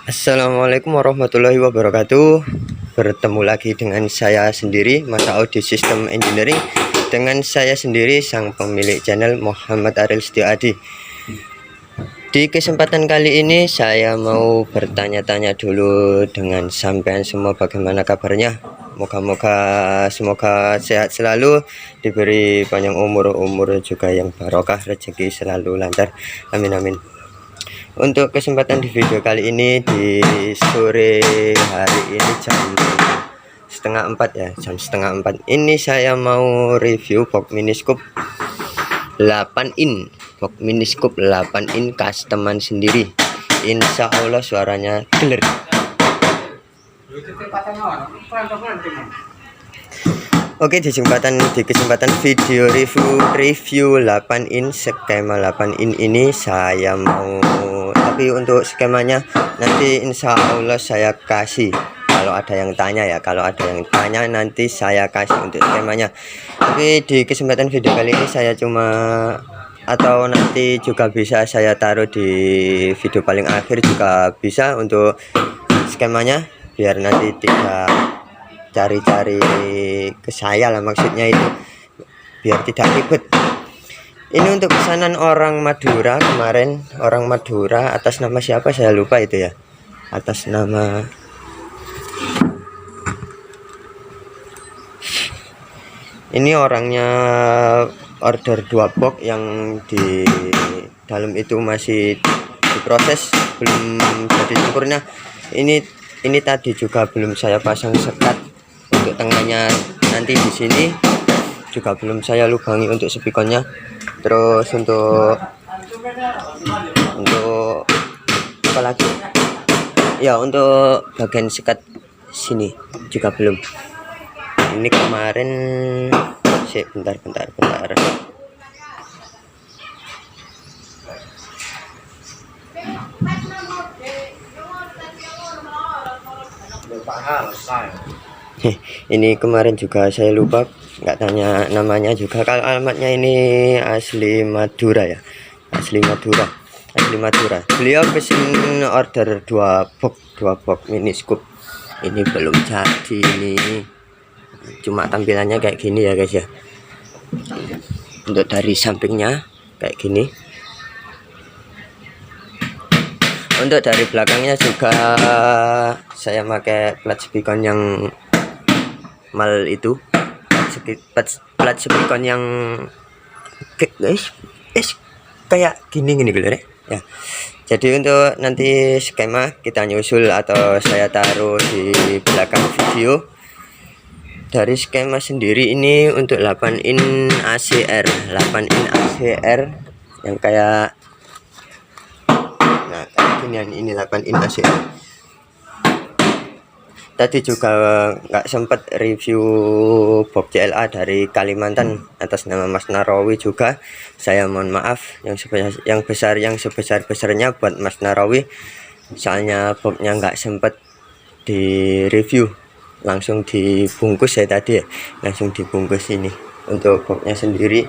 Assalamualaikum warahmatullahi wabarakatuh. Bertemu lagi dengan saya sendiri, Masa Audio System Engineering. Dengan saya sendiri, sang pemilik channel Muhammad Ariel Setiadi. Di kesempatan kali ini saya mau bertanya-tanya dulu dengan sampean semua, bagaimana kabarnya. Semoga sehat selalu, diberi panjang umur juga yang barokah, rezeki selalu lancar. Amin amin. Untuk kesempatan di video kali ini di sore hari ini jam setengah 4 ya, jam setengah 4 ini saya mau review box mini scoop 8 in, box mini scoop 8 in customan sendiri. Insya Allah suaranya clear. Oke, di kesempatan video review 8 in skema 8 in ini saya mau, tapi untuk skemanya nanti insya Allah saya kasih. Kalau ada yang tanya ya, nanti saya kasih untuk skemanya. Tapi di kesempatan video kali ini saya cuma, atau nanti juga bisa saya taruh di video paling akhir juga bisa untuk skemanya, biar nanti tidak cari-cari ke saya lah, maksudnya itu biar tidak ribet. Ini untuk pesanan orang Madura kemarin, orang Madura atas nama siapa saya lupa itu ya, atas nama ini orangnya order 2 box yang di dalam itu masih diproses, belum jadi sempurna. Ini tadi juga belum saya pasang sekat untuk tengahnya, nanti di sini juga belum saya lubangi untuk spikonnya. Terus untuk apa lagi ya, untuk bagian sekat sini juga belum. Ini kemarin bentar ini kemarin juga saya lupa, nggak tanya namanya juga. Kalau alamatnya ini asli Madura ya, asli Madura. Beliau pesen order 2 box mini scoop. Ini belum jadi, ini cuma tampilannya kayak gini ya guys ya. Untuk dari sampingnya kayak gini, untuk dari belakangnya juga saya pakai plat spikon yang mal itu, plat spikon yang guys kayak gini dulu ya. Jadi untuk nanti skema kita nyusul atau saya taruh di belakang video. Dari skema sendiri ini untuk 8 in ACR yang kayak, nah kayak gini, ini 8 in ACR. Tadi juga nggak sempat review box CLA dari Kalimantan atas nama Mas Narawi juga. Saya mohon maaf yang sebesar-besarnya buat Mas Narawi, soalnya boxnya nggak sempat di review, langsung dibungkus ya tadi ya, langsung dibungkus. Ini untuk boxnya sendiri,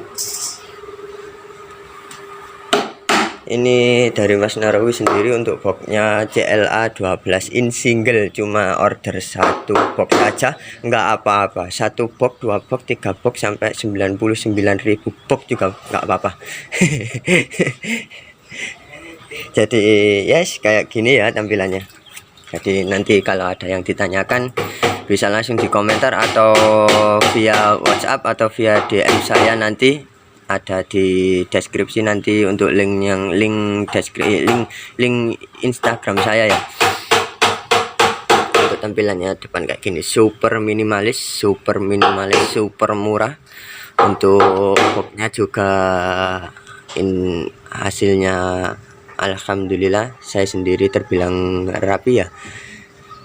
ini dari Mas Narawi sendiri. Untuk boxnya CLA 12 in single, cuma order 1 box saja, nggak apa-apa. 1 box, 2 box, 3 box sampai 99.000 box juga nggak apa-apa. Jadi yes, kayak gini ya tampilannya. Jadi nanti kalau ada yang ditanyakan bisa langsung di komentar atau via WhatsApp atau via DM saya, nanti ada di deskripsi nanti untuk link Instagram saya ya. Untuk tampilannya depan kayak gini, super minimalis, super murah. Untuk boxnya juga hasilnya alhamdulillah saya sendiri terbilang rapi ya.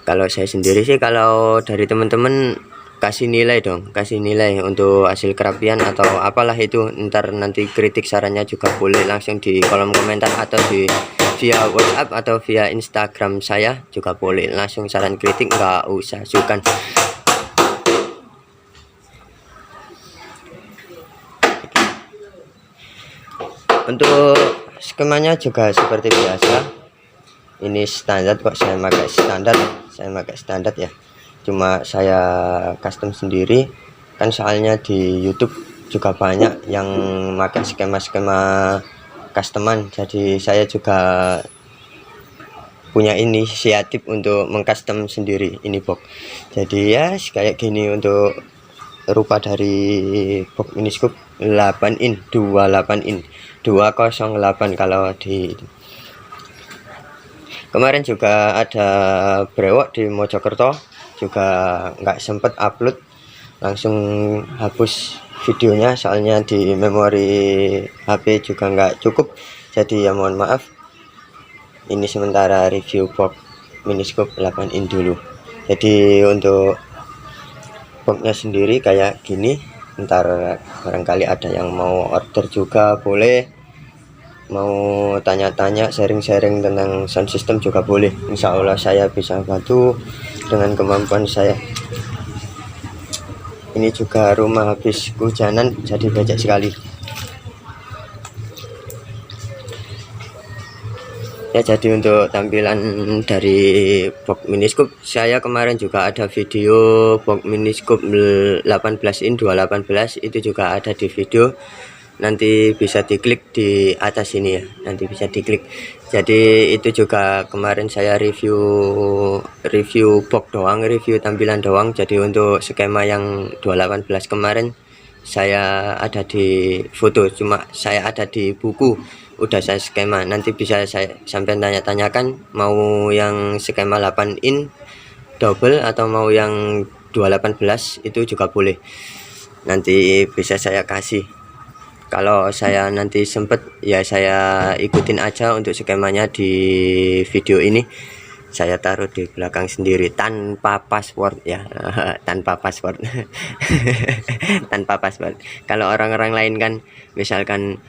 Kalau saya sendiri sih, kalau dari teman-teman kasih nilai untuk hasil kerapian atau apalah itu, nanti kritik sarannya juga boleh langsung di kolom komentar atau via WhatsApp atau via Instagram saya juga boleh, langsung saran kritik, nggak usah sungkan. Untuk skemanya juga seperti biasa, ini standar kok, saya pakai standar ya, cuma saya custom sendiri kan, soalnya di YouTube juga banyak yang pakai skema-skema customan, jadi saya juga punya inisiatif untuk mengcustom sendiri ini box. Jadi ya kayak gini untuk rupa dari box miniscope 8 in 28 in 208 kalau di. Kemarin juga ada brewok di Mojokerto, juga nggak sempet upload, langsung hapus videonya soalnya di memori HP juga nggak cukup, jadi ya mohon maaf. Ini sementara review box miniscope 8 in dulu. Jadi untuk boxnya sendiri kayak gini, ntar barangkali ada yang mau order juga boleh, mau tanya-tanya sharing-sharing tentang sound system juga boleh, insya Allah saya bisa bantu dengan kemampuan saya. Ini juga rumah habis kehujanan jadi becek sekali ya. Jadi untuk tampilan dari box miniscope, saya kemarin juga ada video box miniscope 18 in 218, itu juga ada di video, nanti bisa diklik di atas ini ya, nanti bisa diklik. Jadi itu juga kemarin saya review box doang, review tampilan doang. Jadi untuk skema yang 218 kemarin saya ada di foto, cuma saya ada di buku, udah saya skema. Nanti bisa saya sampai tanya-tanyakan mau yang skema 8 in double atau mau yang 218, itu juga boleh, nanti bisa saya kasih. Kalau saya nanti sempet ya saya ikutin aja untuk skemanya di video ini. Saya taruh di belakang sendiri tanpa password ya. Tanpa password. Tanpa password. Kalau orang-orang lain kan misalkan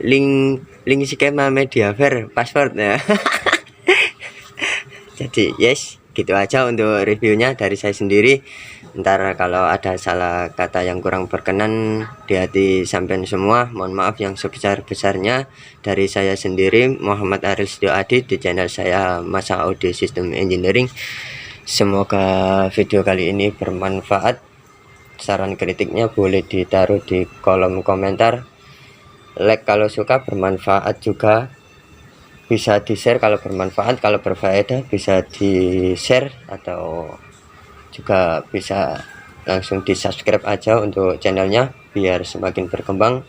link skema Mediafair password ya. Jadi yes, gitu aja untuk reviewnya dari saya sendiri. Ntar kalau ada salah kata yang kurang berkenan di hati sampean semua, mohon maaf yang sebesar-besarnya. Dari saya sendiri, Muhammad Aril Setio Adi, di channel saya Masa Audio System Engineering. Semoga video kali ini bermanfaat. Saran kritiknya boleh ditaruh di kolom komentar. Like kalau suka, bermanfaat juga bisa di-share kalau bermanfaat, kalau berfaedah bisa di-share, atau juga bisa langsung di subscribe aja untuk channelnya biar semakin berkembang.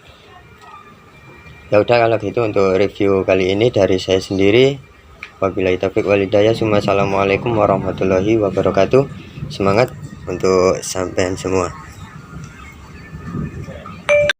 Ya udah kalau gitu untuk review kali ini dari saya sendiri. Wabillahi taufiq wal hidayah. Assalamualaikum warahmatullahi wabarakatuh. Semangat untuk sampean semua.